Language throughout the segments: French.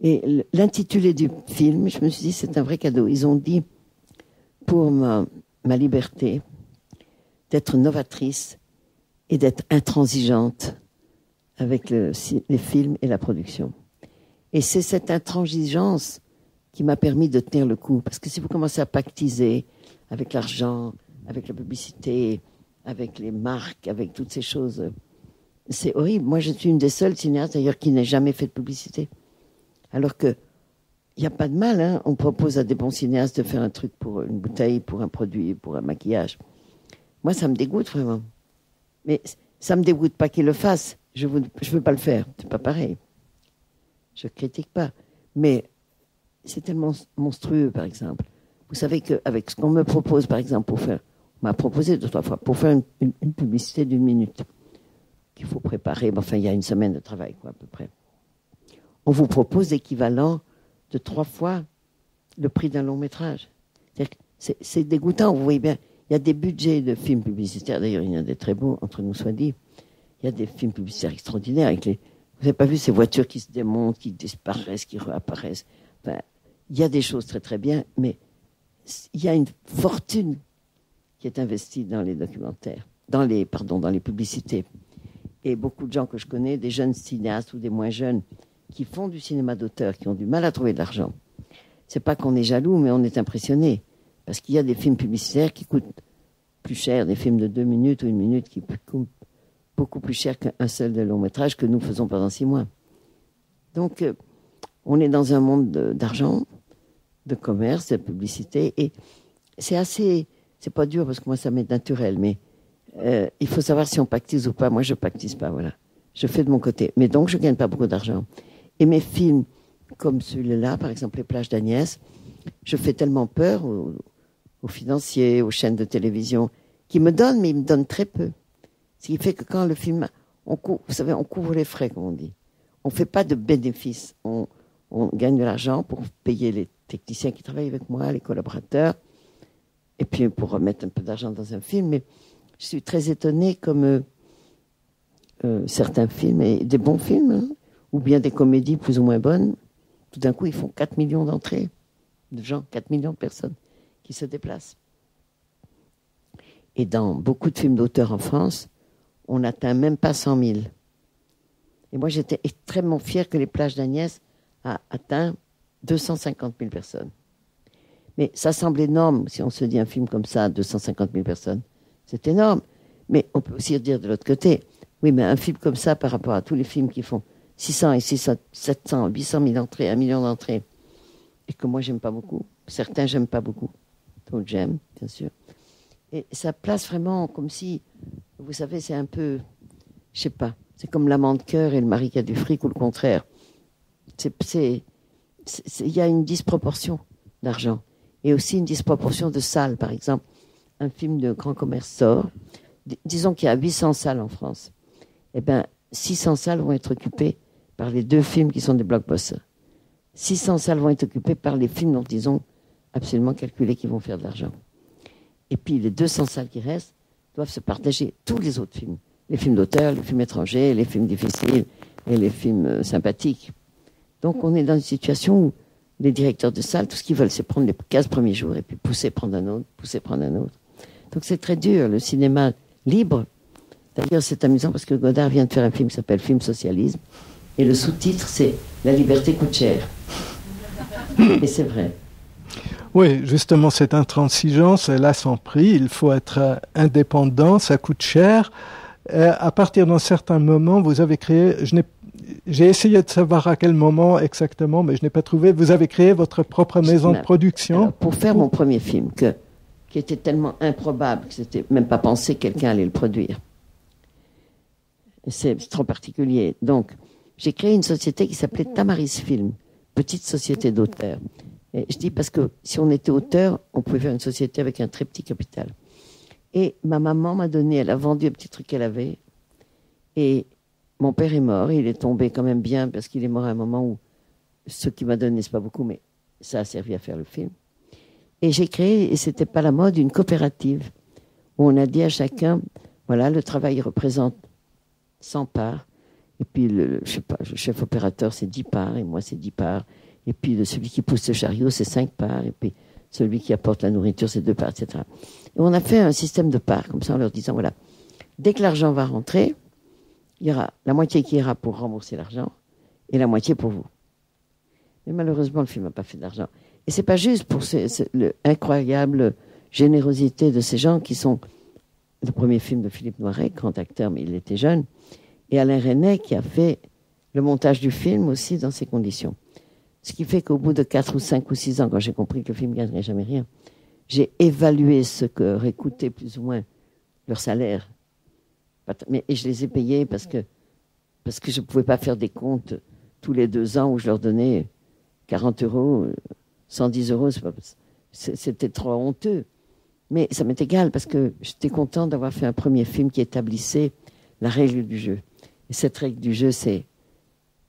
Et l'intitulé du film, je me suis dit, c'est un vrai cadeau. Ils ont dit, pour ma liberté, d'être novatrice et d'être intransigeante avec les films et la production. Et c'est cette intransigeance qui m'a permis de tenir le coup. Parce que si vous commencez à pactiser avec l'argent, avec la publicité, avec les marques, avec toutes ces choses, c'est horrible. Moi, je suis une des seules cinéastes, d'ailleurs, qui n'ait jamais fait de publicité. Alors que il n'y a pas de mal, hein. On propose à des bons cinéastes de faire un truc pour une bouteille, pour un produit, pour un maquillage. Moi, ça me dégoûte vraiment. Mais ça me dégoûte pas qu'ils le fassent. Je veux pas le faire. C'est pas pareil. Je critique pas. Mais c'est tellement monstrueux, par exemple. Vous savez qu'avec ce qu'on me propose, par exemple, on m'a proposé 2 ou 3 fois, pour faire une publicité d'1 minute, qu'il faut préparer, mais enfin, il y a une semaine de travail, quoi, à peu près. On vous propose l'équivalent de 3 fois le prix d'un long métrage. C'est dégoûtant, vous voyez bien. Il y a des budgets de films publicitaires, d'ailleurs, il y en a des très beaux, entre nous soit dit. Il y a des films publicitaires extraordinaires avec vous n'avez pas vu ces voitures qui se démontent, qui disparaissent, qui réapparaissent. Enfin, il y a des choses très très bien, mais il y a une fortune qui est investie dans les documentaires, dans les publicités. Et beaucoup de gens que je connais, des jeunes cinéastes ou des moins jeunes, qui font du cinéma d'auteur, qui ont du mal à trouver de l'argent. C'est pas qu'on est jaloux, mais on est impressionné. Parce qu'il y a des films publicitaires qui coûtent plus cher, des films de 2 minutes ou 1 minute qui coûtent beaucoup plus cher qu'un seul de long métrage que nous faisons pendant 6 mois. Donc, on est dans un monde d'argent, de commerce, de publicité, et c'est pas dur parce que moi ça m'est naturel, mais il faut savoir si on pactise ou pas. Moi je pactise pas, voilà. Je fais de mon côté. Mais donc je gagne pas beaucoup d'argent. Et mes films, comme celui-là, par exemple Les plages d'Agnès, je fais tellement peur aux financiers, aux chaînes de télévision, qui me donnent, mais ils me donnent très peu. Ce qui fait que quand le film, vous savez, on couvre les frais, comme on dit. On fait pas de bénéfices. On gagne de l'argent pour payer les techniciens qui travaillent avec moi, les collaborateurs, et puis pour remettre un peu d'argent dans un film. Mais je suis très étonnée comme certains films, et des bons films, hein, ou bien des comédies plus ou moins bonnes, tout d'un coup, ils font 4 millions d'entrées de gens, 4 millions de personnes qui se déplacent. Et dans beaucoup de films d'auteurs en France, on n'atteint même pas 100 000. Et moi, j'étais extrêmement fière que Les plages d'Agnès a atteint 250 000 personnes. Mais ça semble énorme, si on se dit un film comme ça, 250 000 personnes. C'est énorme. Mais on peut aussi dire de l'autre côté, oui, mais un film comme ça, par rapport à tous les films qui font 600 et 600, 700, 800 000 entrées, 1 million d'entrées, et que moi, j'aime pas beaucoup. Certains, j'aime pas beaucoup. D'autres, j'aime, bien sûr. Et ça place vraiment comme si, vous savez, c'est un peu, je sais pas, c'est comme l'amant de cœur et le mari qui a du fric, ou le contraire. Il y a une disproportion d'argent. Et aussi une disproportion de salles. Par exemple, un film de grand commerce sort. Disons qu'il y a 800 salles en France. Eh bien, 600 salles vont être occupées par les 2 films qui sont des blockbusters. 600 salles vont être occupées par les films dont ils ont absolument calculé qu'ils vont faire de l'argent. Et puis, les 200 salles qui restent doivent se partager tous les autres films. Les films d'auteur, les films étrangers, les films difficiles et les films sympathiques. Donc, on est dans une situation où les directeurs de salle, tout ce qu'ils veulent, c'est prendre les 15 premiers jours et puis pousser, prendre un autre, pousser, prendre un autre. Donc, c'est très dur, le cinéma libre. D'ailleurs, c'est amusant parce que Godard vient de faire un film qui s'appelle Film Socialisme. Et le sous-titre, c'est La liberté coûte cher. Et c'est vrai. Oui, justement, cette intransigeance, elle a son prix. Il faut être indépendant, ça coûte cher. À partir d'un certain moment, vous avez créé... J'ai essayé de savoir à quel moment exactement, mais je n'ai pas trouvé. Vous avez créé votre propre maison de production. Alors, pour faire mon premier film, qui était tellement improbable que c'était même pas pensé que quelqu'un allait le produire. C'est trop particulier. Donc, j'ai créé une société qui s'appelait Tamaris Film, petite société d'auteurs. Et je dis parce que si on était auteur, on pouvait faire une société avec un très petit capital. Et ma maman m'a donné, elle a vendu un petit truc qu'elle avait. Et mon père est mort, il est tombé quand même bien parce qu'il est mort à un moment où ce qu'il m'a donné, c'est pas beaucoup, mais ça a servi à faire le film. Et j'ai créé, et c'était pas la mode, une coopérative où on a dit à chacun, voilà, le travail représente 100 parts Et puis, je sais pas, le chef opérateur, c'est 10 parts, et moi, c'est 10 parts. Et puis, celui qui pousse le chariot, c'est 5 parts. Et puis, celui qui apporte la nourriture, c'est 2 parts, etc. Et on a fait un système de parts, comme ça, en leur disant, voilà, dès que l'argent va rentrer, il y aura la moitié qui ira pour rembourser l'argent, et la moitié pour vous. Mais malheureusement, le film n'a pas fait d'argent. Et c'est pas juste pour l'incroyable générosité de ces gens qui sont le premier film de Philippe Noiret, grand acteur, mais il était jeune, et Alain Resnais qui a fait le montage du film aussi dans ces conditions. Ce qui fait qu'au bout de 4 ou 5 ou 6 ans, quand j'ai compris que le film ne gagnerait jamais rien, j'ai évalué ce qu'aurait coûté plus ou moins leur salaire. Et je les ai payés parce que je ne pouvais pas faire des comptes tous les 2 ans où je leur donnais 40 euros, 110 euros. C'était trop honteux. Mais ça m'est égal parce que j'étais content d'avoir fait un premier film qui établissait la règle du jeu. Et cette règle du jeu, c'est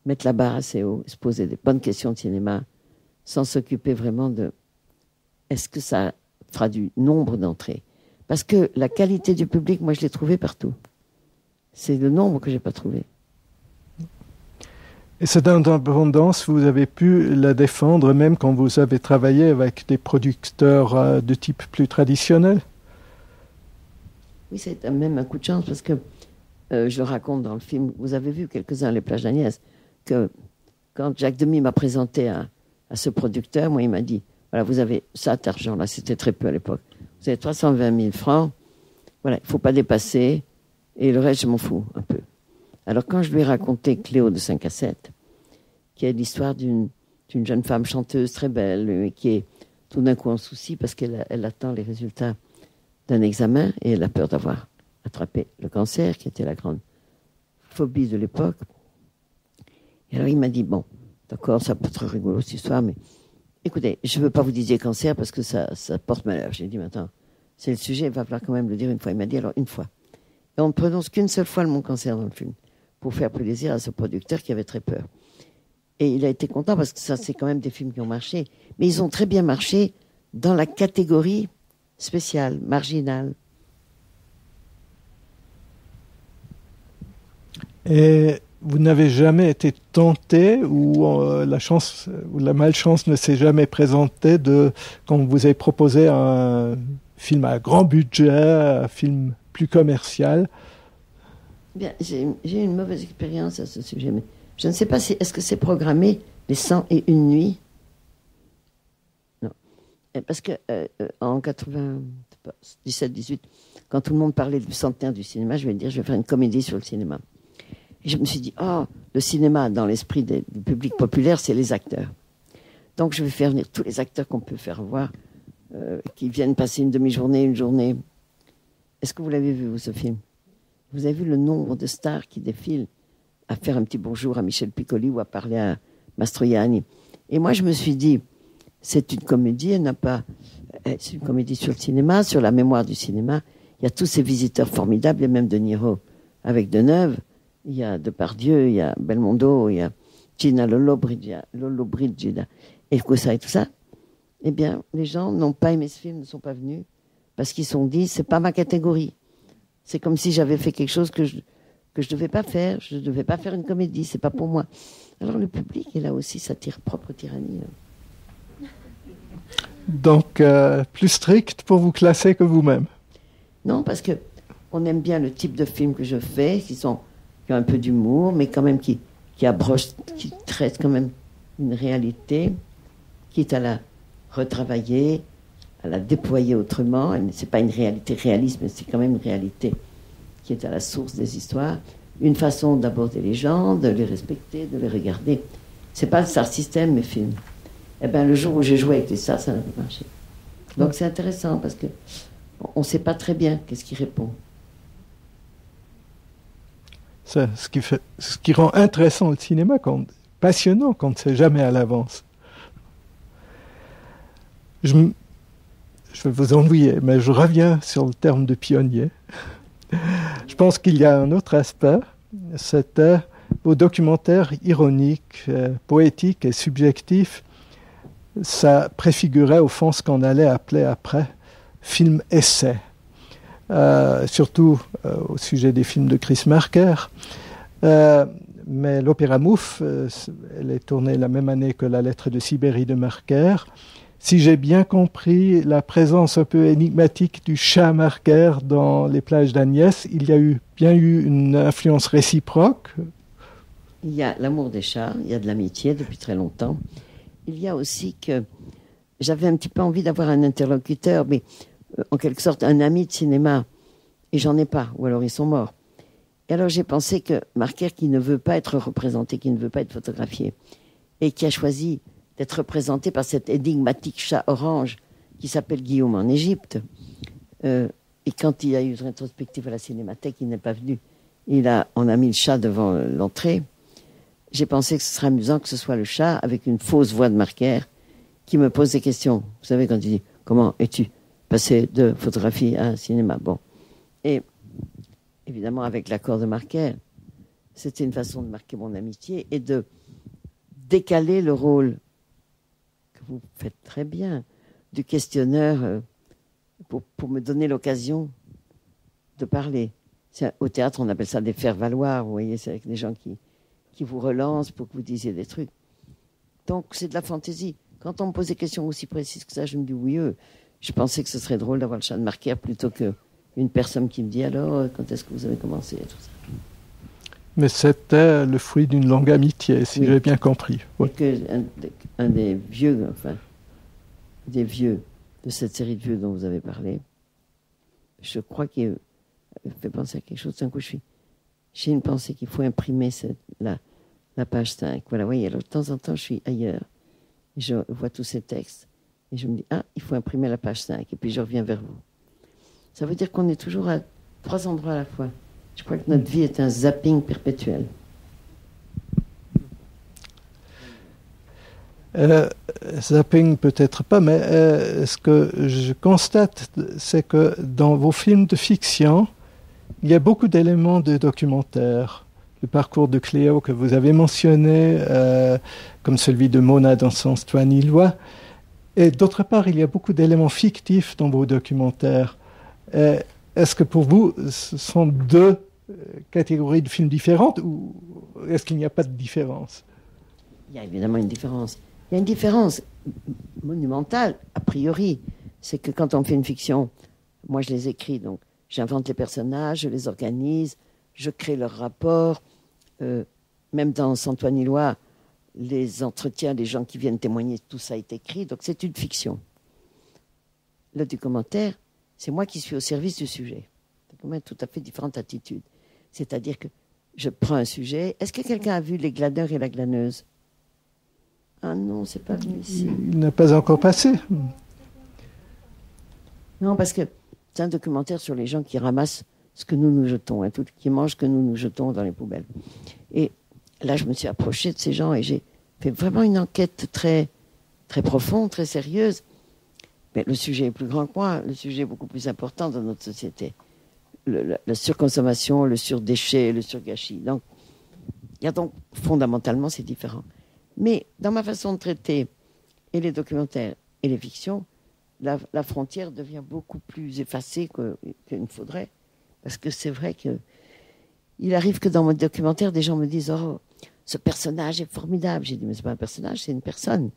mettre la barre assez haut, se poser des bonnes questions de cinéma, sans s'occuper vraiment de est-ce que ça fera du nombre d'entrées. Parce que la qualité du public, moi, je l'ai trouvée partout. C'est le nombre que je n'ai pas trouvé. Et cette indépendance, vous avez pu la défendre même quand vous avez travaillé avec des producteurs de type plus traditionnel? Oui, c'est même un coup de chance parce que je le raconte dans le film. Vous avez vu quelques-uns, Les Plages d'Agnès, que quand Jacques Demy m'a présenté à ce producteur, moi, il m'a dit, voilà, vous avez ça d'argent, là, c'était très peu à l'époque. Vous avez 320 000 francs, voilà, il ne faut pas dépasser, et le reste, je m'en fous un peu. Alors, quand je lui ai raconté Cléo de 5 à 7, qui est l'histoire d'une jeune femme chanteuse très belle, qui est tout d'un coup en souci parce qu'elle attend les résultats d'un examen et elle a peur d'avoir attrapé le cancer, qui était la grande phobie de l'époque. Et alors, il m'a dit, bon, d'accord, ça peut être rigolo cette histoire, mais écoutez, je ne veux pas vous dire cancer parce que ça porte malheur. J'ai dit, mais attends, c'est le sujet, il va falloir quand même le dire une fois. Il m'a dit, alors, une fois. Et on ne prononce qu'une seule fois le mot cancer dans le film, pour faire plaisir à ce producteur qui avait très peur. Et il a été content parce que ça, c'est quand même des films qui ont marché. Mais ils ont très bien marché dans la catégorie spéciale, marginale. Et vous n'avez jamais été tenté ou la chance ou la malchance ne s'est jamais présentée quand on vous avez proposé un film à grand budget, un film plus commercial? Bien, j'ai eu une mauvaise expérience à ce sujet, mais je ne sais pas est-ce que c'est programmé les 101 nuits? Non. Parce que en 97-18, quand tout le monde parlait du centenaire du cinéma, je vais dire, je vais faire une comédie sur le cinéma. Et je me suis dit, le cinéma, dans l'esprit du public populaire, c'est les acteurs. Donc je vais faire venir tous les acteurs qu'on peut faire voir, qui viennent passer une demi-journée, une journée. Est-ce que vous l'avez vu, vous, ce film? Vous avez vu le nombre de stars qui défilent à faire un petit bonjour à Michel Piccoli ou à parler à Mastroianni. Et moi, je me suis dit, c'est une comédie, c'est une comédie sur le cinéma, sur la mémoire du cinéma. Il y a tous ces visiteurs formidables, il y a même De Niro avec Deneuve, il y a Depardieu, il y a Belmondo, il y a Gina Lollobrigida, et tout ça. Eh bien, les gens n'ont pas aimé ce film, ne sont pas venus, parce qu'ils se sont dit, c'est pas ma catégorie. C'est comme si j'avais fait quelque chose que je devais pas faire. Je ne devais pas faire une comédie, c'est pas pour moi. Alors le public est là aussi sa propre tyrannie. Donc, plus strict pour vous classer que vous-même? Non, parce que on aime bien le type de film que je fais, qui ont un peu d'humour, mais quand même qui traitent quand même une réalité, quitte à la retravailler, à la déployer autrement. C'est pas une réalité réaliste, mais c'est quand même une réalité qui est à la source des histoires. Une façon d'aborder les gens, de les respecter, de les regarder. C'est pas le star system, mes films. Eh bien, le jour où j'ai joué avec les stars, ça n'a pas marché. Donc c'est intéressant parce que on ne sait pas très bien qu'est-ce qui répond. C'est ce qui rend intéressant le cinéma, passionnant quand on ne sait jamais à l'avance. Je vais vous ennuyer, mais je reviens sur le terme de pionnier. Je pense qu'il y a un autre aspect, c'était vos documentaires ironiques, poétiques et subjectifs. Ça préfigurait au fond ce qu'on allait appeler après film-essai, surtout au sujet des films de Chris Marker. mais l'opéra Mouffe, elle est tournée la même année que La lettre de Sibérie de Marker. Si j'ai bien compris la présence un peu énigmatique du chat Marker dans Les plages d'Agnès, il y a bien eu une influence réciproque. Il y a l'amour des chats, il y a de l'amitié depuis très longtemps. Il y a aussi que j'avais un petit peu envie d'avoir un interlocuteur, mais en quelque sorte un ami de cinéma, et j'en ai pas, ou alors ils sont morts. Et alors j'ai pensé que Marker, qui ne veut pas être représenté, qui ne veut pas être photographié, et qui a choisi d'être représenté par cet énigmatique chat orange qui s'appelle Guillaume en Égypte. Et quand il y a eu une rétrospective à la Cinémathèque, il n'est pas venu. On a mis le chat devant l'entrée. J'ai pensé que ce serait amusant que ce soit le chat avec une fausse voix de Marker qui me pose des questions. Vous savez, quand il dit « Comment es-tu passé de photographie à cinéma ?» Bon. Et évidemment, avec l'accord de Marker, c'était une façon de marquer mon amitié et de décaler le rôle vous faites très bien, du questionneur pour me donner l'occasion de parler. Au théâtre, on appelle ça des faire-valoir, vous voyez, c'est avec des gens qui vous relancent pour que vous disiez des trucs. Donc, c'est de la fantaisie. Quand on me pose des questions aussi précises que ça, je me dis oui, je pensais que ce serait drôle d'avoir le chat de Marker plutôt qu'une personne qui me dit alors, quand est-ce que vous avez commencé et tout ça. Mais c'était le fruit d'une longue amitié, si j'ai bien compris. Ouais. Un des vieux, de cette série de vieux dont vous avez parlé, je crois qu'il fait penser à quelque chose. D'un coup, j'ai une pensée qu'il faut imprimer la page 5. Voilà, oui, alors de temps en temps, je suis ailleurs. Et je vois tous ces textes. Et je me dis, il faut imprimer la page 5. Et puis je reviens vers vous. Ça veut dire qu'on est toujours à 3 endroits à la fois. Je crois que notre vie est un zapping perpétuel. Zapping peut-être pas, mais ce que je constate, c'est que dans vos films de fiction, il y a beaucoup d'éléments de documentaire. Le parcours de Cléo que vous avez mentionné, comme celui de Mona dans Sens Toi ni loi. Et d'autre part, il y a beaucoup d'éléments fictifs dans vos documentaires. Est-ce que pour vous, ce sont deux catégories de films différentes ou est-ce qu'il n'y a pas de différence? Il y a évidemment une différence. Il y a une différence monumentale, a priori. C'est que quand on fait une fiction, moi je les écris, donc j'invente les personnages, je les organise, je crée leur rapport. Même dans Sans toi ni loi, les entretiens, les gens qui viennent témoigner, tout ça est écrit, donc c'est une fiction. Le documentaire, c'est moi qui suis au service du sujet. C'est quand même tout à fait différente attitude. C'est-à-dire que je prends un sujet. Est-ce que quelqu'un a vu Les glaneurs et la glaneuse? Ah non, c'est pas venu ici. Il n'a pas encore passé. Non, parce que c'est un documentaire sur les gens qui ramassent ce que nous jetons, qui mangent ce que nous jetons dans les poubelles. Et là, je me suis approchée de ces gens et j'ai fait vraiment une enquête très, très profonde, très sérieuse. Mais le sujet est plus grand que moi, le sujet est beaucoup plus important dans notre société. La surconsommation, le surdéchet, le surgâchis. Donc, fondamentalement, c'est différent. Mais dans ma façon de traiter et les documentaires et les fictions, la frontière devient beaucoup plus effacée qu'il ne faudrait. Parce que c'est vrai qu'il arrive que dans mon documentaire, des gens me disent « Oh, ce personnage est formidable ». J'ai dit « Mais ce n'est pas un personnage, c'est une personne ».